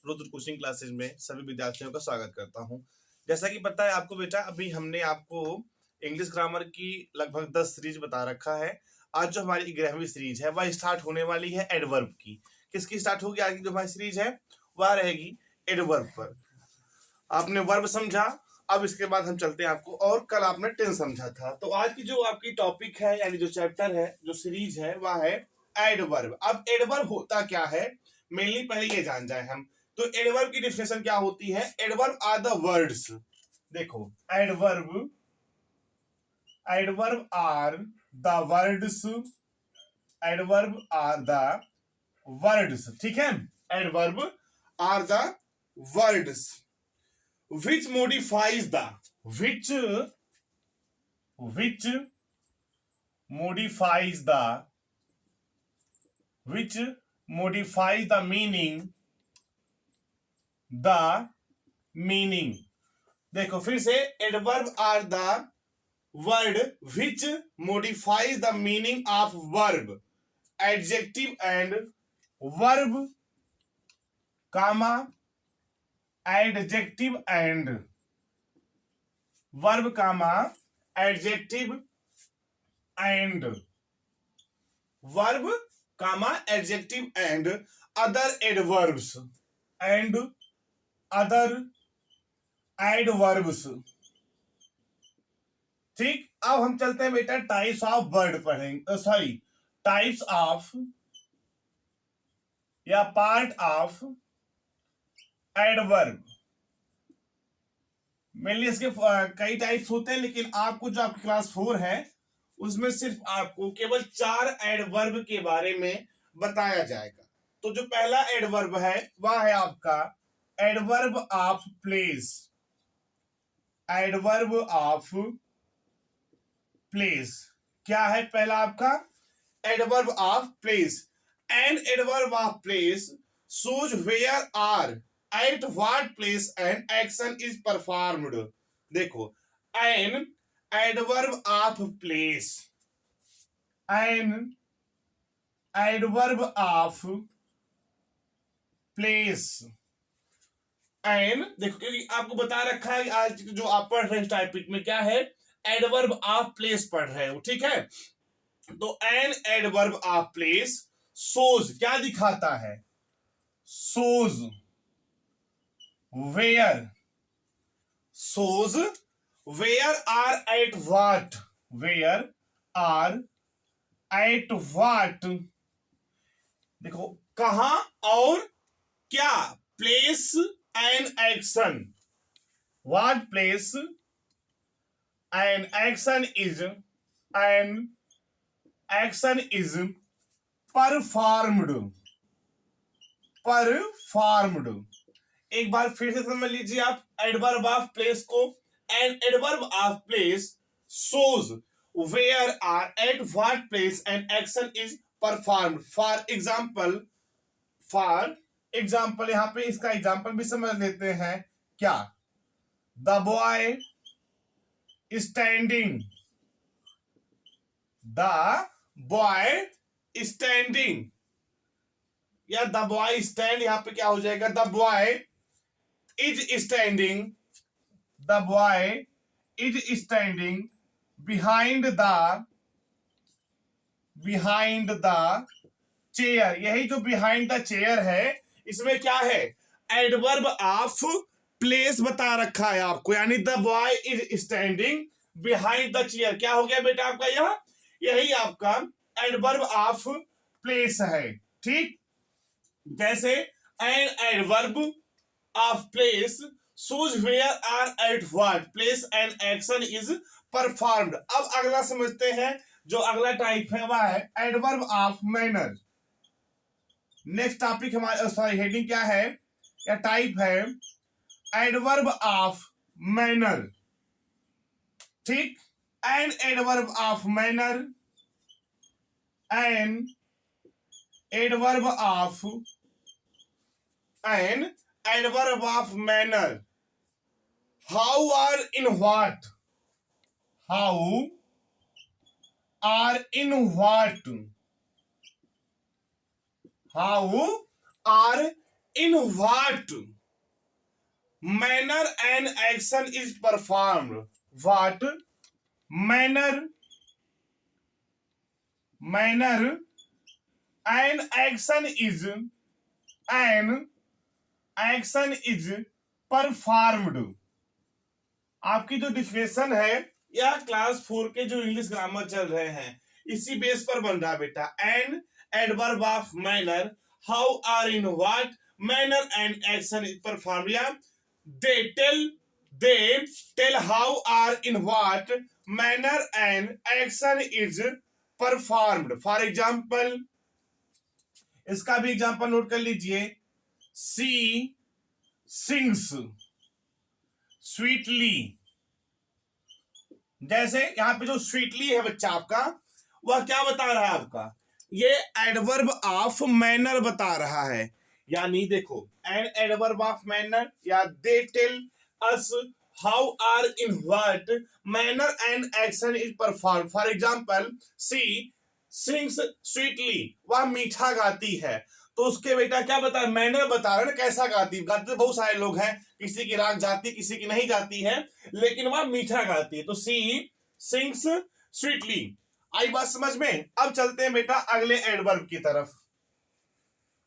Rudra coaching classes में सभी विद्यार्थियों का स्वागत करता हूं। जैसा कि पता है आपको बेटा, अभी हमने आपको इंग्लिश ग्रामर की लगभग 10 सीरीज बता रखा है। आज जो हमारी 11वीं सीरीज है वह स्टार्ट होने वाली है एडवर्ब की। किसकी स्टार्ट होगी? आज की जो हमारी सीरीज है वह रहेगी एडवर्ब पर। आपने वर्ब समझा, अब इसके बाद हम चलते हैं आपको, और कल आपने टेंस समझा था। तो आज की जो आपकी टॉपिक है, यानी जो चैप्टर है, जो सीरीज है, वह है एडवर्ब। अब एडवर्ब होता क्या है, मेनली पहले ये जान जाए हम। तो एडवर्ब की डिफिनेशन क्या होती है? Adverb are the words. देखो, adverb adverb are the words. Adverb are the words, ठीक है। Adverb are the words which modifies the which modifies the which modifies the meaning। देखो फिर से, adverb are the word which modifies the meaning of verb, adjective and verb, comma adjective and verb, comma adjective and verb, comma adjective and other adverbs and other adverbs। ठीक, अब हम चलते हैं बेटा types of word पढ़ेंगे, sorry, types of या part of adverb. Mainly इसके कई टाइप्स होते हैं, लेकिन आपको जो आपकी क्लास 4 है उसमें सिर्फ आपको केवल 4 एडवर्ब के बारे में बताया जाएगा। तो जो पहला एडवर्ब है वह है आपका adverb of place. Adverb of place क्या है? पहला आपका adverb of place. N adverb of place shows where are, at what place an action is performed। देखो, an adverb of place, an adverb of place, an, देखो क्योंकि आपको बता रखा है आज जो आप पढ़ रहे हैं टॉपिक में क्या है, एडवर्ब ऑफ प्लेस पढ़ रहे हो, ठीक है। तो N adverb of place shows क्या दिखाता है? shows where, shows where are at what, where are at what, देखो कहां और क्या, place an action, what place an action is, an action is performed, performed. एक बार फिर से समझ लीजिए आप एडवर्ब ऑफ प्लेस को। N adverb of place shows where are, at what place an action is performed। For example यहां पे इसका एग्जाम्पल भी समझ लेते हैं। क्या? The boy standing, the boy standing, या द बॉय स्टैंड, यहां पे क्या हो जाएगा? The boy is standing, the boy is standing behind the chair. यही जो बिहाइंड द चेयर है, इसमें क्या है? एडवर्ब ऑफ प्लेस बता रखा है आपको, यानी the boy is standing behind the chair. क्या हो गया बेटा आपका? यहां यही आपका एडवर्ब ऑफ प्लेस है, ठीक। जैसे N adverb of place shows where are, at what place an action is performed। अब अगला समझते हैं, जो अगला टाइप है वह है adverb of manner. Next topic हमारे, सॉरी, हेडिंग क्या है या टाइप है? एडवर्ब ऑफ मैनर, ठीक। N adverb of manner, N adverb of an adverb of manner। How are in what, how are in what, how are in what manner N action is performed, what manner N action is performed. आपकी जो definition है या class 4 के जो English grammar चल रहे हैं इसी बेस पर बन रहा बेटा। An adverb of manner, how or in what manner and action is perform, या they tell how or in what manner and action is performed. For example, इसका भी एग्जाम्पल नोट कर लीजिए। सी सिंग्स स्वीटली, जैसे यहां पे जो स्वीटली है बच्चा आपका, वह क्या बता रहा है आपका, ये एडवर्ब ऑफ मैनर बता रहा है। यानी देखो, एन एडवर्ब ऑफ मैनर या they tell us how or in what manner and action is perform. For example, she sings sweetly, वह मीठा गाती है। तो उसके बेटा क्या बता, मैनर बता रहे ना, कैसा गाती। गाते तो बहुत सारे लोग हैं, किसी की राग जाती किसी की नहीं जाती है, लेकिन वह मीठा गाती है। तो सी सिंग्स स्वीटली। आई बात समझ में? अब चलते हैं बेटा अगले एडवर्ब की तरफ।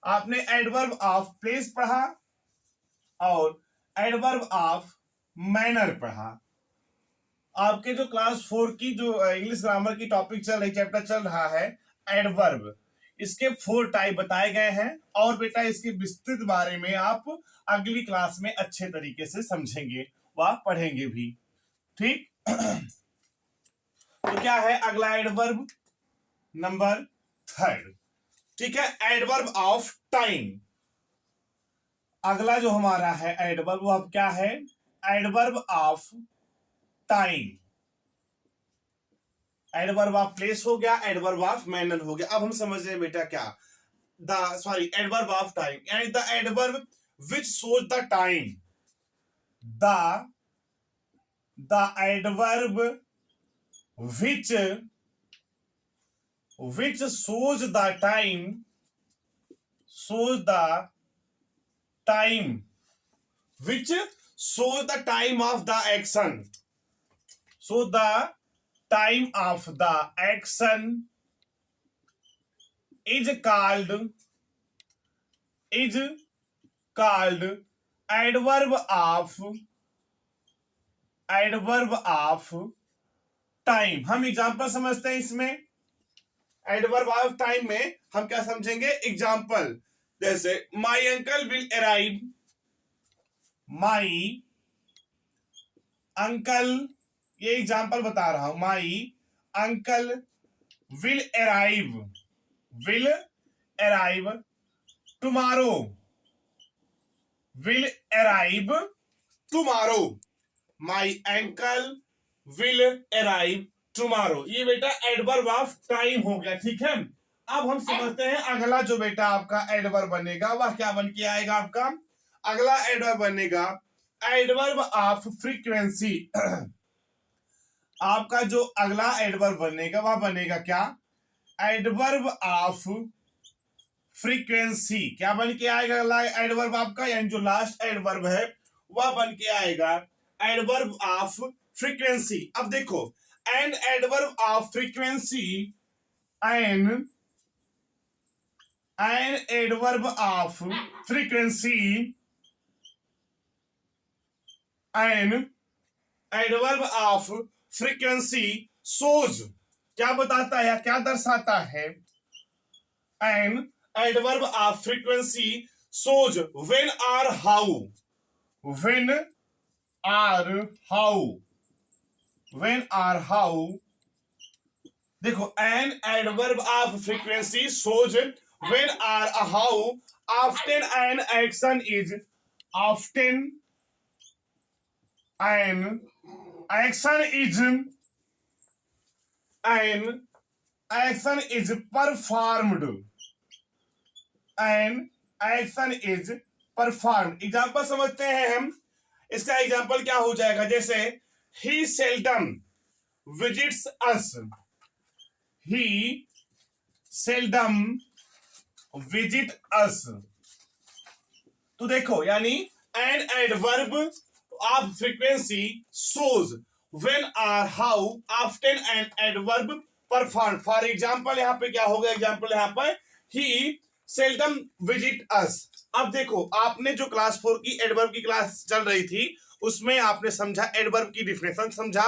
आपने एडवर्ब ऑफ प्लेस पढ़ा और एडवर्ब ऑफ मैनर पढ़ा। आपके जो क्लास 4 की जो इंग्लिश ग्रामर की टॉपिक चल रही, चैप्टर चल रहा है एडवर्ब, इसके 4 टाइप बताए गए हैं और बेटा इसके विस्तृत बारे में आप अगली क्लास में अच्छे तरीके से समझेंगे व पढ़ेंगे भी। ठीक। तो क्या है अगला एडवर्ब? नंबर 3। ठीक है, एडवर्ब ऑफ टाइम। अगला जो हमारा है एडवर्ब, वो अब क्या है? Adverb of time. Adverb of place हो गया, एडवर्ब ऑफ मैनर हो गया। अब हम समझ रहे हैं बेटा क्या, एडवर्ब ऑफ टाइम, यानी the adverb which shows the time, the adverb which shows the time, which shows the time of the action, so the time of the action is called adverb of time. हम example समझते हैं इसमें। Adverb of time में हम क्या समझेंगे? Example, जैसे my uncle will arrive, my uncle, ये एग्जांपल बता रहा हूं। My uncle will arrive tomorrow, will arrive tomorrow, my uncle will arrive tomorrow. ये बेटा एडवर्ब ऑफ टाइम हो गया। ठीक है, अब हम समझते हैं अगला जो बेटा आपका एडवर्ब बनेगा वह क्या बन के आएगा आपका? अगला एडवर्ब बनेगा एडवर्ब ऑफ फ्रीक्वेंसी। आपका जो अगला एडवर्ब बनेगा वह बनेगा क्या? Adverb of frequency. क्या बन के आएगा अगला एडवर्ब आपका? यानी जो लास्ट एडवर्ब है वह बन के आएगा एडवर्ब ऑफ फ्रीक्वेंसी। अब देखो, an adverb of frequency, an adverb of frequency, an adverb of frequency shows, क्या बताता है, क्या दर्शाता है? An adverb of frequency shows when और हाउ, व्हेन और हाउ। देखो, an adverb of frequency shows when और how often an action is, often an action is performed, an action is performed. Example समझते हैं हम। इसका एग्जाम्पल क्या हो जाएगा? जैसे ही सेल्डम विजिट्स अस, ही सेल्डम विजिट अस, तो देखो यानी N adverb of frequency shows when or how often an adverb performed. For example यहाँ पे क्या होगा, एग्जाम्पल यहाँ पर ही seldom visit us. अब देखो आपने जो क्लास 4 की एडवर्ब की क्लास चल रही थी उसमें आपने समझा एडवर्ब की डिफिनेशन समझा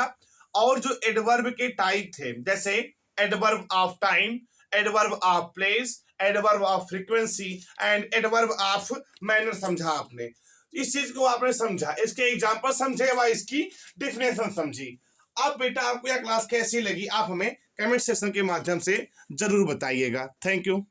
और जो एडवर्ब के टाइप थे जैसे adverb of time, adverb of place, adverb of frequency and adverb of manner समझा आपने। इस चीज को आपने समझा, इसके एग्जांपल समझे व इसकी डिफिनेशन समझी। अब बेटा आपको यह क्लास कैसी लगी आप हमें कमेंट सेक्शन के माध्यम से जरूर बताइएगा। Thank you.